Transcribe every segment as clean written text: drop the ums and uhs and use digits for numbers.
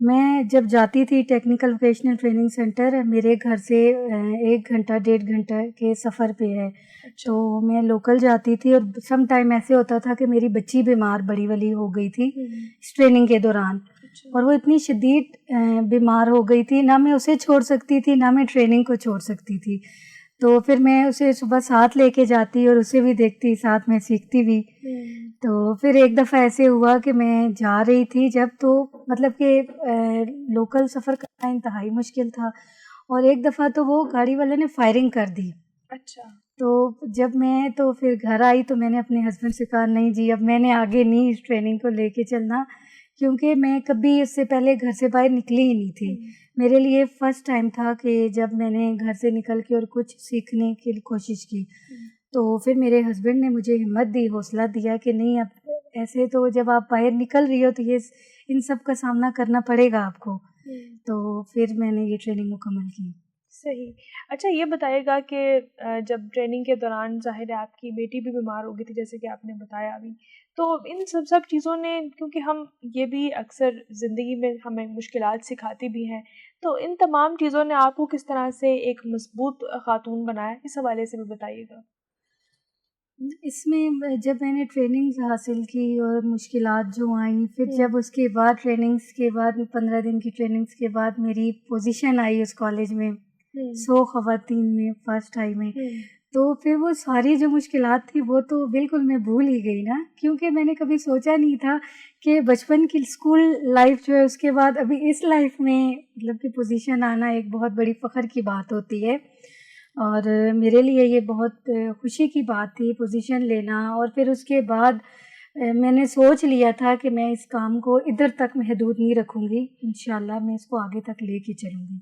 میں جب جاتی تھی ٹیکنیکل ووکیشنل ٹریننگ سینٹر، میرے گھر سے 1 گھنٹہ 1.5 گھنٹہ کے سفر پہ ہے، اچھا. تو میں لوکل جاتی تھی. اور سم ٹائم ایسے ہوتا تھا کہ میری بچی بیمار بڑی والی ہو گئی تھی اس ٹریننگ کے دوران، اچھا. اور وہ اتنی شدید بیمار ہو گئی تھی، نہ میں اسے چھوڑ سکتی تھی نہ میں ٹریننگ کو چھوڑ سکتی تھی. تو پھر میں اسے صبح ساتھ لے کے جاتی اور اسے بھی دیکھتی، ساتھ میں سیکھتی بھی. تو پھر ایک دفعہ ایسے ہوا کہ میں جا رہی تھی جب، تو مطلب کہ لوکل سفر کرنا انتہائی مشکل تھا، اور ایک دفعہ تو وہ گاڑی والے نے فائرنگ کر دی. اچھا. تو جب میں تو پھر گھر آئی تو میں نے اپنے ہسبینڈ سے کہا نہیں جی اب میں نے آگے نہیں اس ٹریننگ کو لے کے چلنا، کیونکہ میں کبھی اس سے پہلے گھر سے باہر نکلی ہی نہیں تھی. میرے لیے فرسٹ ٹائم تھا کہ جب میں نے گھر سے نکل کے اور کچھ سیکھنے کی کوشش کی. تو پھر میرے ہسبینڈ نے مجھے ہمت دی، حوصلہ دیا کہ نہیں اب ایسے تو جب آپ باہر نکل رہی ہو تو یہ ان سب کا سامنا کرنا پڑے گا آپ کو. تو پھر میں نے یہ ٹریننگ مکمل کی. صحیح. اچھا یہ بتائیے گا کہ جب ٹریننگ کے دوران ظاہر ہے آپ کی بیٹی بھی بیمار ہو گئی تھی جیسے کہ آپ نے بتایا ابھی، تو ان سب چیزوں نے، کیونکہ ہم یہ بھی اکثر زندگی میں ہمیں مشکلات سکھاتی بھی ہیں، تو ان تمام چیزوں نے آپ کو کس طرح سے ایک مضبوط خاتون بنایا، اس حوالے سے بھی بتائیے گا. اس میں جب میں نے ٹریننگز حاصل کی اور مشکلات جو آئیں، پھر جب اس کے بعد ٹریننگز کے بعد 15 دن کی ٹریننگز کے بعد میری پوزیشن آئی اس کالج میں 100 خواتین میں فرسٹ ٹائم میں، تو پھر وہ ساری جو مشکلات تھی وہ تو بالکل میں بھول ہی گئی نا، کیونکہ میں نے کبھی سوچا نہیں تھا کہ بچپن کی اسکول لائف جو ہے اس کے بعد ابھی اس لائف میں مطلب کہ پوزیشن آنا ایک بہت بڑی فخر کی بات ہوتی ہے. اور میرے لیے یہ بہت خوشی کی بات تھی پوزیشن لینا. اور پھر اس کے بعد میں نے سوچ لیا تھا کہ میں اس کام کو ادھر تک محدود نہیں رکھوں گی، انشاءاللہ میں اس کو آگے تک لے کے چلوں گی.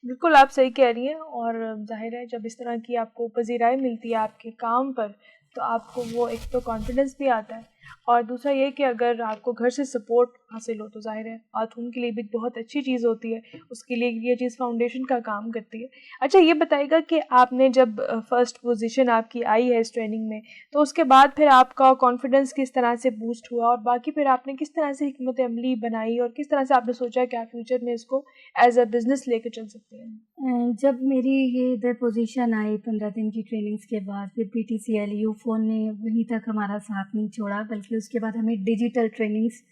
بالکل آپ صحیح کہہ رہی ہیں. اور ظاہر ہے جب اس طرح کی آپ کو پذیرائی ملتی ہے آپ کے کام پر تو آپ کو وہ ایک تو کانفیڈنس بھی آتا ہے، اور دوسرا یہ کہ اگر آپ کو گھر سے سپورٹ حاصل ہو تو ظاہر ہے خاتون کے لیے بھی بہت اچھی چیز ہوتی ہے، اس کے لیے یہ چیز فاؤنڈیشن کا کام کرتی ہے. اچھا یہ بتائیے گا کہ آپ نے جب فرسٹ پوزیشن آپ کی آئی ہے اس ٹریننگ میں، تو اس کے بعد پھر آپ کا کانفیڈنس کس طرح سے بوسٹ ہوا، اور باقی پھر آپ نے کس طرح سے حکمت عملی بنائی، اور کس طرح سے آپ نے سوچا کہ آپ فیوچر میں اس کو ایز اے بزنس لے کے چل سکتے ہیں؟ جب میری یہ ادھر پوزیشن آئی 15 دن کی ٹریننگز کے بعد، پھر P T C L Ufone نے وہیں تک ہمارا ساتھ نہیں چھوڑا، بلکہ اس کے بعد ہمیں ڈیجیٹل ٹریننگز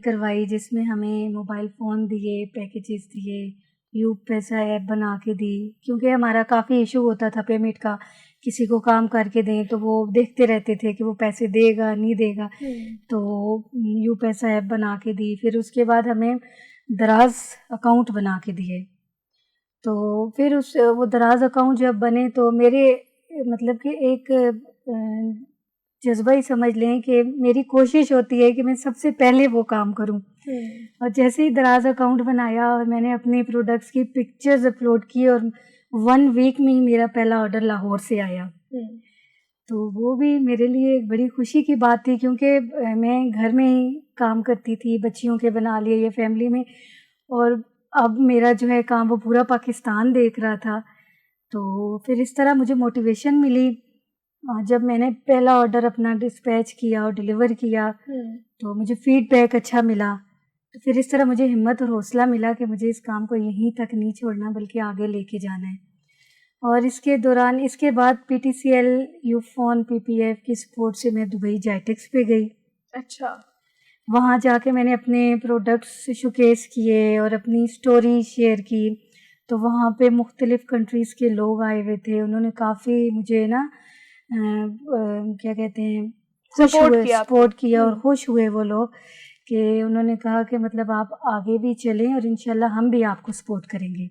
کروائی جس میں ہمیں موبائل فون دیے، پیکیجز دیے، یو پیسہ ایپ بنا کے دی، کیونکہ ہمارا کافی ایشو ہوتا تھا پیمنٹ کا. کسی کو کام کر کے دیں تو وہ دیکھتے رہتے تھے کہ وہ پیسے دے گا نہیں دے گا، تو یو پیسہ ایپ بنا کے دی. پھر اس کے بعد ہمیں دراز اکاؤنٹ بنا کے دیے. تو پھر وہ دراز اکاؤنٹ جب بنے تو میرے مطلب کہ ایک جذبہ ہی سمجھ لیں کہ میری کوشش ہوتی ہے کہ میں سب سے پہلے وہ کام کروں. اور جیسے ہی دراز اکاؤنٹ بنایا اور میں نے اپنے پروڈکٹس کی پکچرز اپلوڈ کی، اور 1 ویک میں ہی میرا پہلا آرڈر لاہور سے آیا. تو وہ بھی میرے لیے ایک بڑی خوشی کی بات تھی، کیونکہ میں گھر میں ہی کام کرتی تھی، بچیوں کے بنا لیے یہ فیملی میں، اور اب میرا جو ہے کام وہ پورا پاکستان دیکھ رہا تھا. تو پھر اس طرح مجھے موٹیویشن ملی. جب میں نے پہلا آرڈر اپنا ڈسپیچ کیا اور ڈیلیور کیا تو مجھے فیڈ بیک اچھا ملا. تو پھر اس طرح مجھے ہمت اور حوصلہ ملا کہ مجھے اس کام کو یہیں تک نہیں چھوڑنا بلکہ آگے لے کے جانا ہے. اور اس کے دوران اس کے بعد P T C L Ufone P P F کی سپورٹ سے میں دبئی جائٹیکس پہ گئی. اچھا. وہاں جا کے میں نے اپنے پروڈکٹس شوکیس کیے اور اپنی سٹوری شیئر کی. تو وہاں پہ مختلف کنٹریز کے لوگ آئے ہوئے تھے، انہوں نے کافی مجھے نا کیا کہتے ہیں خوش ہوئے، سپورٹ کیا، اور خوش ہوئے وہ لوگ کہ انہوں نے کہا کہ مطلب آپ آگے بھی چلیں اور انشاءاللہ ہم بھی آپ کو سپورٹ کریں گے.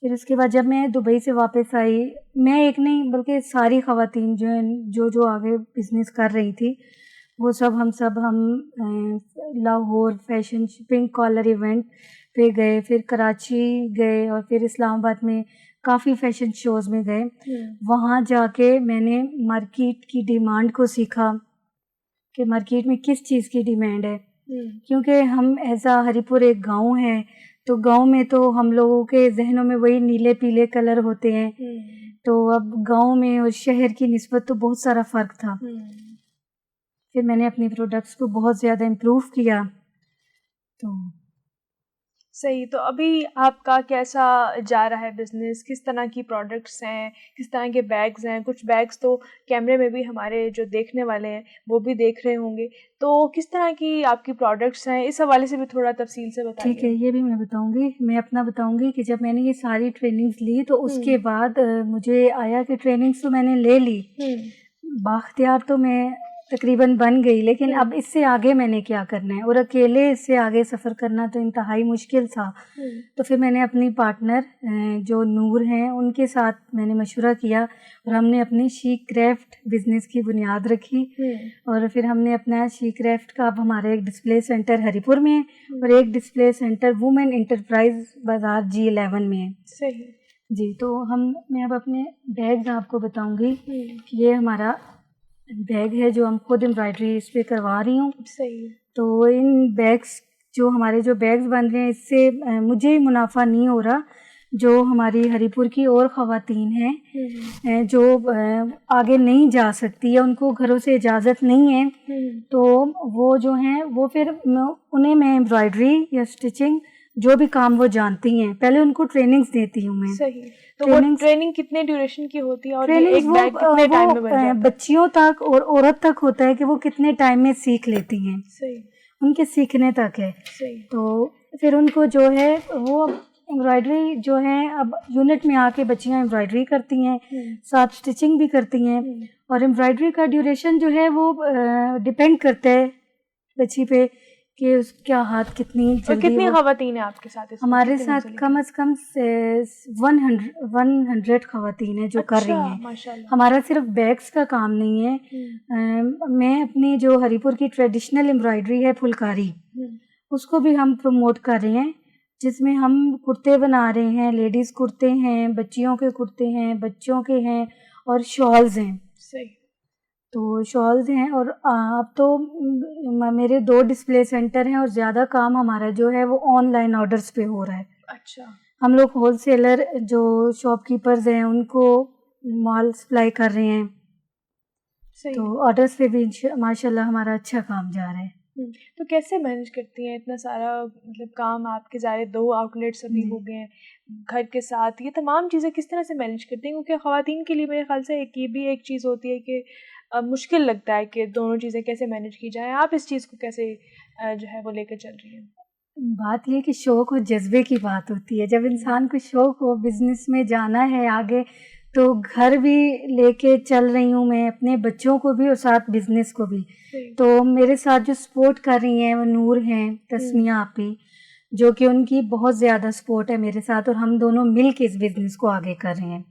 پھر اس کے بعد جب میں دبئی سے واپس آئی، میں ایک نہیں بلکہ ساری خواتین جو ہیں جو آگے بزنس کر رہی تھی وہ ہم Lahore fashion pink collar event پہ گئے، پھر کراچی گئے، اور پھر اسلام آباد میں کافی فیشن شوز میں گئے. وہاں جا کے میں نے مارکیٹ کی ڈیمانڈ کو سیکھا کہ مارکیٹ میں کس چیز کی ڈیمانڈ ہے، کیونکہ ہم ایسا ہری پور ایک گاؤں ہے، تو گاؤں میں تو ہم لوگوں کے ذہنوں میں وہی نیلے پیلے کلر ہوتے ہیں. تو اب گاؤں میں اور شہر کی نسبت تو بہت سارا فرق تھا. پھر میں نے اپنے پروڈکٹس کو بہت زیادہ امپروو کیا. تو صحیح. تو ابھی آپ کا کیسا جا رہا ہے بزنس؟ کس طرح کی پروڈکٹس ہیں؟ کس طرح کے بیگز ہیں؟ کچھ بیگز تو کیمرے میں بھی ہمارے جو دیکھنے والے ہیں وہ بھی دیکھ رہے ہوں گے. تو کس طرح کی آپ کی پروڈکٹس ہیں؟ اس حوالے سے بھی تھوڑا تفصیل سے بتائیے. ٹھیک ہے، یہ بھی میں بتاؤں گی. میں اپنا بتاؤں گی کہ جب میں نے یہ ساری ٹریننگز لی تو اس کے بعد مجھے آیا کہ ٹریننگز تو میں نے لے لی، بااختیار تو میں تقریباً بن گئی، لیکن اب اس سے آگے میں نے کیا کرنا ہے، اور اکیلے اس سے آگے سفر کرنا تو انتہائی مشکل تھا. تو پھر میں نے اپنی پارٹنر جو نور ہیں ان کے ساتھ میں نے مشورہ کیا، اور ہم نے اپنی شیک کرافٹ بزنس کی بنیاد رکھی. اور پھر ہم نے اپنا شیک کرافٹ کا اب ہمارا ایک ڈسپلے سینٹر ہری پور میں ہے، اور ایک ڈسپلے سینٹر وومن انٹرپرائز بازار G11 میں ہے. صحیح جی. تو میں اب اپنے بیگز آپ کو بتاؤں گی کہ یہ ہمارا بیگ ہے جو ہم خود امبرائڈری اس پہ کروا رہی ہوں. صحیح. تو ان بیگس جو بیگز بن رہے ہیں اس سے مجھے منافع نہیں ہو رہا، جو ہماری ہری پور کی اور خواتین ہیں جو آگے نہیں جا سکتی یا ان کو گھروں سے اجازت نہیں ہے، تو وہ جو ہیں وہ پھر انہیں میں امبرائڈری یا اسٹچنگ جو بھی کام وہ جانتی ہیں پہلے ان کو ٹریننگز دیتی ہوں میں. صحیح. تو وہ ٹریننگ کتنے ڈیوریشن کی ہوتی ہے اور یہ ایک بیگ کتنے ٹائم میں بن جاتا ہے؟ بچیوں تک اور عورت تک ہوتا ہے کہ وہ کتنے ٹائم میں سیکھ لیتی ہیں. صحیح. ان کے سیکھنے تک ہے. صحیح. تو پھر ان کو جو ہے وہ امبرائڈری جو ہے اب یونٹ میں آ کے بچیاں امبرائڈری کرتی ہیں، ساتھ اسٹچنگ بھی کرتی ہیں. اور امبرائڈری کا ڈیوریشن جو ہے وہ ڈپینڈ کرتا ہے بچی پہ کہ اس کا ہاتھ کتنی جلدی. کتنی خواتین ہیں آپ کے ساتھ؟ ہمارے ساتھ کم از کم 100 خواتین ہیں جو کر رہی ہیں. ہمارا صرف بیگس کا کام نہیں ہے، میں اپنی جو ہری پور کی ٹریڈیشنل امبرائڈری ہے پھلکاری، اس کو بھی ہم پروموٹ کر رہے ہیں، جس میں ہم کرتے بنا رہے ہیں. لیڈیز کرتے ہیں، بچیوں کے کرتے ہیں، بچوں کے ہیں، اور شالز ہیں. صحیح. تو شالز ہیں. اور اب تو میرے 2 ڈسپلے سینٹر ہیں، اور زیادہ کام ہمارا جو ہے وہ آن لائن آرڈرز پہ ہو رہا ہے. اچھا. ہم لوگ ہول سیلر جو شاپ کیپرز ہیں ان کو مال سپلائی کر رہے ہیں. تو آرڈرز پہ بھی ماشاء اللہ ہمارا اچھا کام جا رہا ہے. تو کیسے مینیج کرتی ہیں اتنا سارا مطلب کام؟ آپ کے ظاہر 2 آؤٹ لیٹس ابھی ہو گئے ہیں گھر کے ساتھ، یہ تمام چیزیں کس طرح سے مینیج کرتی ہیں؟ کیونکہ خواتین کے لیے میرے خیال سے یہ بھی ایک چیز ہوتی ہے کہ مشکل لگتا ہے کہ دونوں چیزیں کیسے مینیج کی جائیں. آپ اس چیز کو کیسے جو ہے وہ لے کر چل رہی ہیں؟ بات یہ کہ شوق اور جذبے کی بات ہوتی ہے. جب انسان کو شوق ہو بزنس میں جانا ہے آگے، تو گھر بھی لے کے چل رہی ہوں میں، اپنے بچوں کو بھی اور ساتھ بزنس کو بھی. تو میرے ساتھ جو سپورٹ کر رہی ہیں وہ نور ہیں، تسمیہ آپی، جو کہ ان کی بہت زیادہ سپورٹ ہے میرے ساتھ، اور ہم دونوں مل کے اس بزنس کو آگے کر رہے ہیں.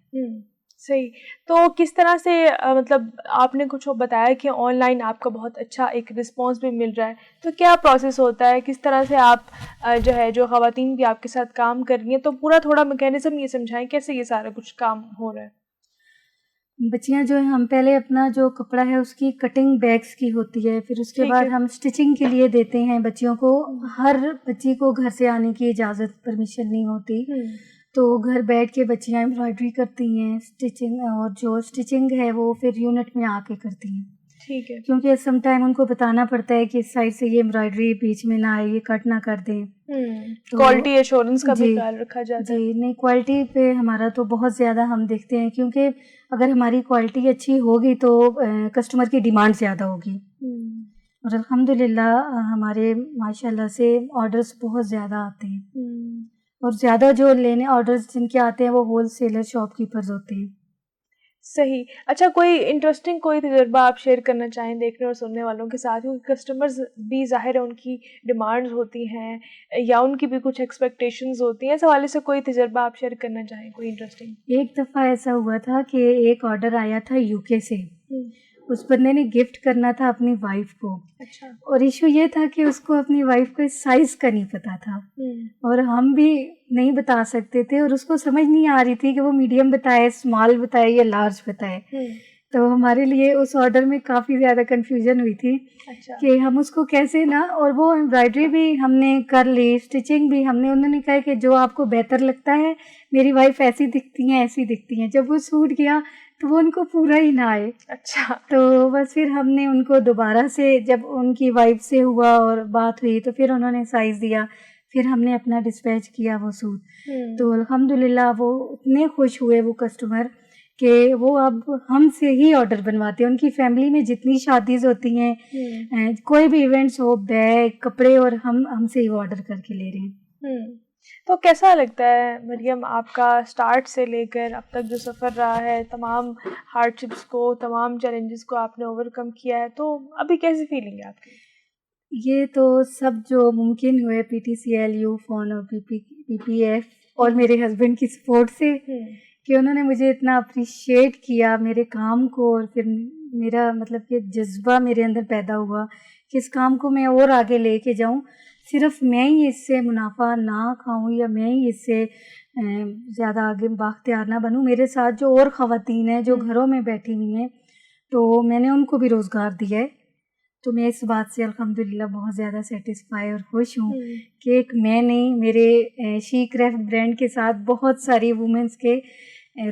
صحیح. تو کس طرح سے مطلب آپ نے کچھ بتایا کہ آن لائن آپ کا بہت اچھا ایک رسپانس بھی مل رہا ہے، تو کیا پروسیس ہوتا ہے؟ کس طرح سے آپ جو خواتین بھی آپ کے ساتھ کام کر رہی ہیں، تو پورا تھوڑا میکینزم یہ سمجھائیں کیسے یہ سارا کچھ کام ہو رہا ہے؟ بچیاں جو ہیں، ہم پہلے اپنا جو کپڑا ہے اس کی کٹنگ بیگس کی ہوتی ہے، پھر اس کے بعد ہم اسٹچنگ کے لیے دیتے ہیں بچیوں کو. ہر بچی کو گھر سے آنے کی اجازت پرمیشن نہیں ہوتی، تو گھر بیٹھ کے بچیاں امبرائڈری کرتی ہیں اسٹچنگ، اور جو اسٹچنگ ہے وہ پھر یونٹ میں آ کے کرتی ہیں. ٹھیک ہے. کیونکہ سم ٹائم ان کو بتانا پڑتا ہے کہ اس سائڈ سے یہ امبرائڈری بیچ میں نہ آئے، یہ کٹ نہ کر دیں. کوالٹی ایشورنس کا بھی خیال رکھا جاتا ہے. جی نہیں، کوالٹی پہ ہمارا تو بہت زیادہ ہم دیکھتے ہیں، کیونکہ اگر ہماری کوالٹی اچھی ہوگی تو کسٹمر کی ڈیمانڈ زیادہ ہوگی. اور الحمدللہ ہمارے ماشاء اللہ سے آرڈرز بہت زیادہ آتے ہیں، اور زیادہ جو لینے آرڈرز جن کے آتے ہیں وہ ہول سیلر شاپ کیپرز ہوتے ہیں. صحیح. اچھا، کوئی انٹرسٹنگ کوئی تجربہ آپ شیئر کرنا چاہیں دیکھنے اور سننے والوں کے ساتھ؟ کیونکہ کسٹمرز بھی ظاہر ہے ان کی ڈیمانڈز ہوتی ہیں یا ان کی بھی کچھ ایکسپیکٹیشنز ہوتی ہیں، اس حوالے سے کوئی تجربہ آپ شیئر کرنا چاہیں کوئی انٹرسٹنگ؟ ایک دفعہ ایسا ہوا تھا کہ ایک آرڈر آیا تھا UK سے، اس بندے نے گفٹ کرنا تھا اپنی وائف کو. اچھا. اور ایشو یہ تھا کہ اس کو اپنی وائف کو سائز کا نہیں پتا تھا، اور ہم بھی نہیں بتا سکتے تھے، اور اس کو سمجھ نہیں آ رہی تھی کہ وہ میڈیم بتائے، اسمال بتائے یا لارج بتائے. تو ہمارے لیے اس آرڈر میں کافی زیادہ کنفیوژن ہوئی تھی کہ ہم اس کو کیسے نا. اور وہ امبرائڈری بھی ہم نے کر لی، اسٹچنگ بھی ہم نے. انہوں نے کہا کہ جو آپ کو بہتر لگتا ہے، میری وائف ایسی دکھتی ہیں ایسی دکھتی ہیں. جب وہ سوٹ گیا تو وہ ان کو پورا ہی نہ آئے. اچھا. تو بس پھر ہم نے ان کو دوبارہ سے جب ان کی وائف سے ہوا اور بات ہوئی تو پھر انہوں نے سائز دیا. پھر ہم نے اپنا ڈسپیچ کیا وہ سوٹ. تو الحمدللہ وہ اتنے خوش ہوئے وہ کسٹمر کہ وہ اب ہم سے ہی آرڈر بنواتے ہیں. ان کی فیملی میں جتنی شادیز ہوتی ہیں, کوئی بھی ایونٹس ہو, بیگ, کپڑے, اور ہم سے ہی وہ آرڈر کر کے لے رہے ہیں. تو کیسا لگتا ہے مریم آپ کا اسٹارٹ سے لے کر اب تک جو سفر رہا ہے, تمام ہارڈ شپس کو, تمام چیلنجز کو آپ نے اوور کم کیا ہے, تو ابھی کیسی فیلنگ ہے آپ کی؟ یہ تو سب جو ممکن ہوئے PTCL, فون اور PPF اور میرے ہسبینڈ کی سپورٹ سے, کہ انہوں نے مجھے اتنا اپریشیٹ کیا میرے کام کو, اور پھر میرا مطلب کہ جذبہ میرے اندر پیدا ہوا کہ اس کام کو میں اور آگے لے کے جاؤں. صرف میں ہی اس سے منافع نہ کھاؤں یا میں ہی اس سے زیادہ آگے بااختیار نہ بنوں. میرے ساتھ جو اور خواتین ہیں جو گھروں میں بیٹھی ہوئی ہیں, تو میں نے ان کو بھی روزگار دیا ہے. تو میں اس بات سے الحمدللہ بہت زیادہ سیٹسفائی اور خوش ہوں کہ ایک میں نہیں, میرے شی کرافٹ برانڈ کے ساتھ بہت ساری وومنس کے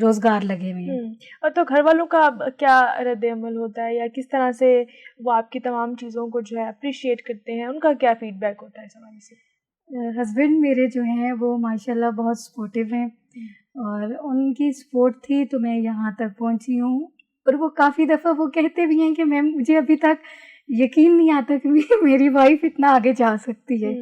روزگار لگے ہوئے ہیں. اور تو گھر والوں کا کیا رد عمل ہوتا ہے, یا کس طرح سے وہ آپ کی تمام چیزوں کو جو ہے اپریشیٹ کرتے ہیں, ان کا کیا فیڈ بیک ہوتا ہے اس حوالے سے؟ ہسبینڈ میرے جو ہیں وہ ماشاءاللہ بہت سپورٹیو ہیں, اور ان کی سپورٹ تھی تو میں یہاں تک پہنچی ہوں. اور وہ کافی دفعہ وہ کہتے بھی ہیں کہ میم مجھے ابھی تک یقین نہیں آتا کہ میری وائف اتنا آگے جا سکتی ہے.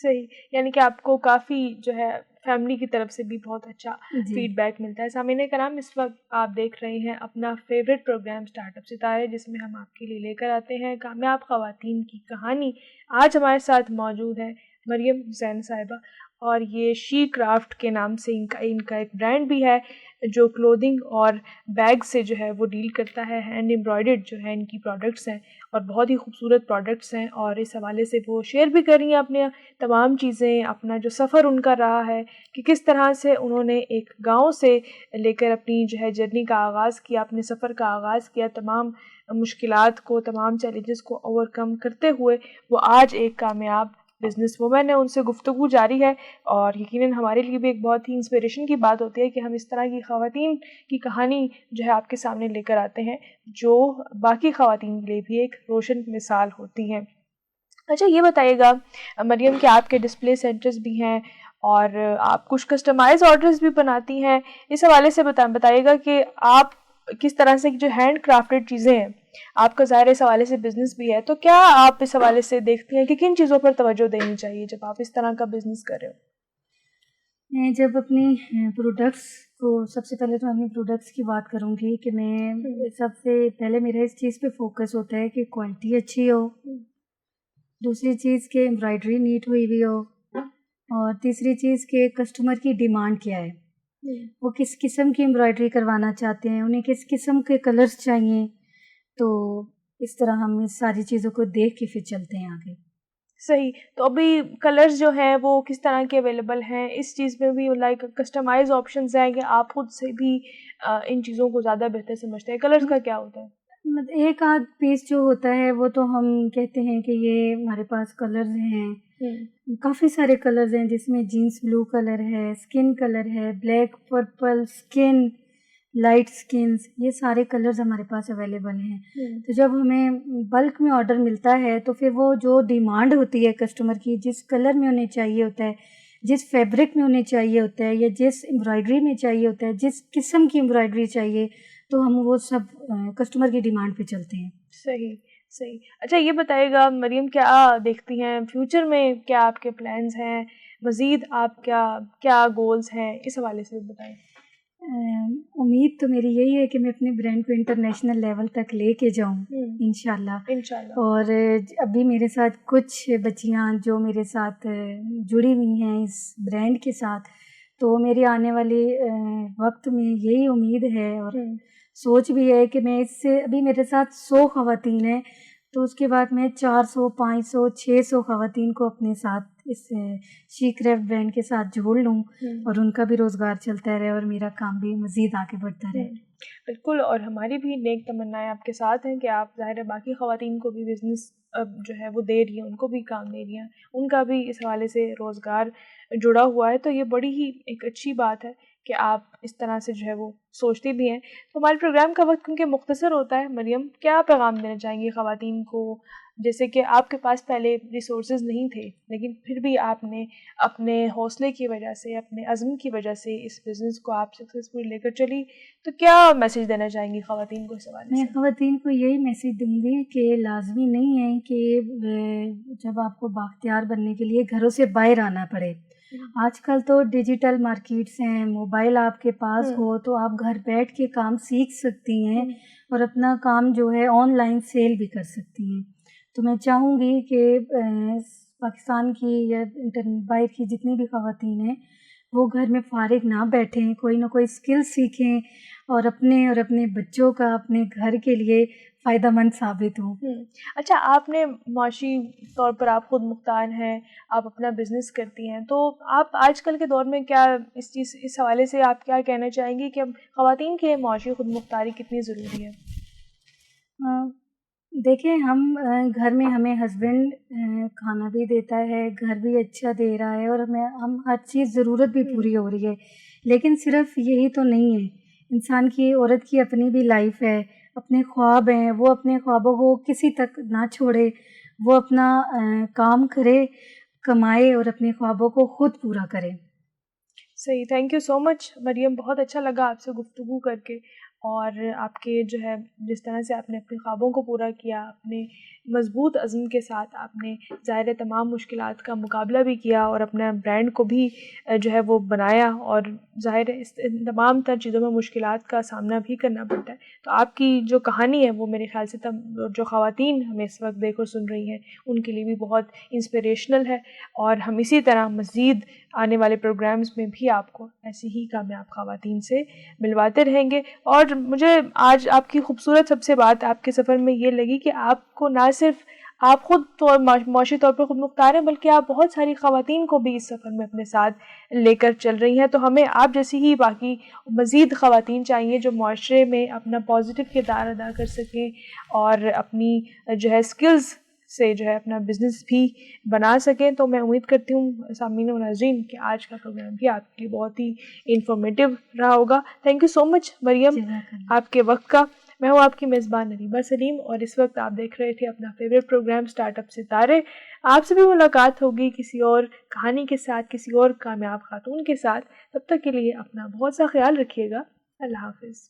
صحیح, یعنی کہ آپ کو کافی جو ہے فیملی کی طرف سے بھی بہت اچھا فیڈ بیک ملتا ہے. سامعین کرام, اس وقت آپ دیکھ رہے ہیں اپنا فیوریٹ پروگرام اسٹارٹ اپ ستارے, جس میں ہم آپ کے لیے لے کر آتے ہیں کامیاب خواتین کی کہانی. آج ہمارے ساتھ موجود ہے مریم حسین صاحبہ, اور یہ شی کرافٹ کے نام سے ان کا ایک برانڈ بھی ہے جو کلودنگ اور بیگ سے جو ہے وہ ڈیل کرتا ہے. ہینڈ امبرائڈرڈ جو ہے ان کی پروڈکٹس ہیں, اور بہت ہی خوبصورت پروڈکٹس ہیں, اور اس حوالے سے وہ شیئر بھی کر رہی ہیں اپنے تمام چیزیں, اپنا جو سفر ان کا رہا ہے کہ کس طرح سے انہوں نے ایک گاؤں سے لے کر اپنی جو ہے جرنی کا آغاز کیا, اپنے سفر کا آغاز کیا, تمام مشکلات کو, تمام چیلنجز کو اوور کم کرتے ہوئے وہ آج ایک کامیاب بزنس وومن ہے. ان سے گفتگو جاری ہے, اور یقیناً ہمارے لیے بھی ایک بہت ہی انسپریشن کی بات ہوتی ہے کہ ہم اس طرح کی خواتین کی کہانی جو ہے آپ کے سامنے لے کر آتے ہیں, جو باقی خواتین کے لیے بھی ایک روشن مثال ہوتی ہیں. اچھا یہ بتائیے گا مریم کہ آپ کے ڈسپلے سینٹرز بھی ہیں, اور آپ کچھ کسٹمائز آرڈرز بھی بناتی ہیں. اس حوالے سے بتائیے گا کہ آپ کس طرح سے جو ہینڈ کرافٹڈ چیزیں ہیں, آپ کا ظاہر اس حوالے سے بزنس بھی ہے, تو کیا آپ اس حوالے سے دیکھتی ہیں کہ کن چیزوں پر توجہ دینی چاہیے جب آپ اس طرح کا بزنس کر رہے ہو؟ میں جب اپنی پروڈکٹس کو, سب سے پہلے تو اپنی پروڈکٹس کی بات کروں گی کہ میں سب سے پہلے میرا اس چیز پہ فوکس ہوتا ہے کہ کوالٹی اچھی ہو, دوسری چیز کہ امبرائڈری نیٹ ہوئی ہوئی ہو, اور تیسری چیز کہ کسٹمر کی ڈیمانڈ کیا ہے, وہ کس قسم کی امبرائڈری کروانا چاہتے ہیں, انہیں کس قسم کے کلرز چاہیے. تو اس طرح ہم اس ساری چیزوں کو دیکھ کے پھر چلتے ہیں آگے. صحیح, تو ابھی کلرز جو ہیں وہ کس طرح کے اویلیبل ہیں, اس چیز میں بھی لائک کسٹمائز آپشنز ہیں کہ آپ خود سے بھی ان چیزوں کو زیادہ بہتر سمجھتے ہیں؟ کلرز کا کیا ہوتا ہے؟ ایک آدھ پیس جو ہوتا ہے وہ تو ہم کہتے ہیں کہ یہ ہمارے پاس کلرز ہیں, کافی سارے کلرز ہیں, جس میں جینس بلو کلر ہے, اسکن کلر ہے, بلیک, پرپل, اسکن, لائٹ اسکنز, یہ سارے کلرز ہمارے پاس اویلیبل ہیں. تو جب ہمیں بلک میں آرڈر ملتا ہے تو پھر وہ جو ڈیمانڈ ہوتی ہے کسٹمر کی, جس کلر میں انہیں چاہیے ہوتا ہے, جس فیبرک میں انہیں چاہیے ہوتا ہے, یا جس امبرائڈری میں چاہیے ہوتا ہے, جس قسم کی امبرائڈری چاہیے, تو ہم وہ سب کسٹمر کی ڈیمانڈ پہ چلتے ہیں. صحیح صحیح. اچھا یہ بتائیے گا مریم, کیا دیکھتی ہیں فیوچر میں, کیا آپ کے پلانز ہیں مزید, آپ کیا گولز ہیں, اس حوالے سے بتائیں. امید تو میری یہی ہے کہ میں اپنے برانڈ کو انٹرنیشنل لیول تک لے کے جاؤں انشاءاللہ. اور ابھی میرے ساتھ کچھ بچیاں جو میرے ساتھ جڑی ہوئی ہیں اس برانڈ کے ساتھ, تو میری آنے والے وقت میں یہی امید ہے اور سوچ بھی ہے کہ میں اس سے, ابھی میرے ساتھ 100 خواتین ہیں, تو اس کے بعد میں 400, 500, 600 خواتین کو اپنے ساتھ اس شی کرافٹ برانڈ کے ساتھ جوڑ لوں, اور ان کا بھی روزگار چلتا رہے اور میرا کام بھی مزید آگے بڑھتا رہے. بالکل, اور ہماری بھی نیک تمنائیں آپ کے ساتھ ہیں کہ آپ ظاہر باقی خواتین کو بھی بزنس جو ہے وہ دے رہی ہیں, ان کو بھی کام دے رہی ہیں, ان کا بھی اس حوالے سے روزگار جڑا ہوا ہے. تو یہ بڑی ہی ایک اچھی بات ہے کہ آپ اس طرح سے جو ہے وہ سوچتی بھی ہیں. تو ہمارے پروگرام کا وقت کیونکہ مختصر ہوتا ہے, مریم کیا پیغام دینا چاہیں گی خواتین کو جیسے کہ آپ کے پاس پہلے ریسورسز نہیں تھے لیکن پھر بھی آپ نے اپنے حوصلے کی وجہ سے، اپنے عزم کی وجہ سے اس بزنس کو آپ سکسیزفلی لے کر چلی، تو کیا میسج دینا چاہیں گی خواتین کو اس حوالے میں سے؟ خواتین کو یہی میسج دوں گی کہ لازمی نہیں ہے کہ جب آپ کو بااختیار بننے کے لیے گھروں سے باہر آنا پڑے. آج کل تو ڈیجیٹل مارکیٹس ہیں، موبائل آپ کے پاس ہو تو آپ گھر بیٹھ کے کام سیکھ سکتی ہیں اور اپنا کام جو ہے آن لائن سیل بھی کر سکتی ہیں. تو میں چاہوں گی کہ پاکستان کی یا باہر کی جتنی بھی خواتین ہیں وہ گھر میں فارغ نہ بیٹھیں، کوئی نہ کوئی اسکل سیکھیں اور اپنے بچوں کا، اپنے گھر کے لیے فائدہ مند ثابت ہوں. اچھا، آپ نے معاشی طور پر آپ خود مختار ہیں، آپ اپنا بزنس کرتی ہیں، تو آپ آج کل کے دور میں کیا اس حوالے سے آپ کیا کہنا چاہیں گی کہ خواتین کے معاشی خود مختاری کتنی ضروری ہے؟ دیکھیں، ہم گھر میں ہمیں ہسبینڈ کھانا بھی دیتا ہے، گھر بھی اچھا دے رہا ہے اور ہم ہر چیز ضرورت بھی پوری ہو رہی ہے، لیکن صرف یہی تو نہیں ہے. انسان کی، عورت کی اپنی بھی لائف ہے، اپنے خواب ہیں، وہ اپنے خوابوں کو کسی تک نہ چھوڑے، وہ اپنا کام کرے، کمائے اور اپنے خوابوں کو خود پورا کرے. صحیح، تھینک یو سو مچ مریم، بہت اچھا لگا آپ سے گفتگو کر کے، اور آپ کے جو ہے جس طرح سے آپ نے اپنے خوابوں کو پورا کیا، اپنے مضبوط عزم کے ساتھ آپ نے ظاہر تمام مشکلات کا مقابلہ بھی کیا اور اپنا برانڈ کو بھی جو ہے وہ بنایا، اور ظاہر ہے اس تمام تر چیزوں میں مشکلات کا سامنا بھی کرنا پڑتا ہے. تو آپ کی جو کہانی ہے وہ میرے خیال سے جو خواتین ہمیں اس وقت دیکھ اور سن رہی ہیں ان کے لیے بھی بہت انسپریشنل ہے، اور ہم اسی طرح مزید آنے والے پروگرامز میں بھی آپ کو ایسی ہی کامیاب خواتین سے ملواتے رہیں گے. اور مجھے آج آپ کی خوبصورت سب سے بات آپ کے سفر میں یہ لگی کہ آپ کو نہ صرف آپ خود معاشی طور پر خود مختار ہیں بلکہ آپ بہت ساری خواتین کو بھی اس سفر میں اپنے ساتھ لے کر چل رہی ہیں. تو ہمیں آپ جیسی ہی باقی مزید خواتین چاہیے جو معاشرے میں اپنا پازیٹیو کردار ادا کر سکیں اور اپنی جو ہے سکلز سے جو ہے اپنا بزنس بھی بنا سکیں. تو میں امید کرتی ہوں سامعین و ناظرین کہ آج کا پروگرام بھی آپ کے لیے بہت ہی انفارمیٹیو رہا ہوگا. تھینک یو سو مچ مریم آپ کے وقت کا. میں ہوں آپ کی میزبان نریبہ سلیم، اور اس وقت آپ دیکھ رہے تھے اپنا فیوریٹ پروگرام اسٹارٹ اپ ستارے. آپ سے بھی ملاقات ہوگی کسی اور کہانی کے ساتھ، کسی اور کامیاب خاتون کے ساتھ. تب تک کے لیے اپنا بہت سا خیال رکھیے گا. اللہ حافظ.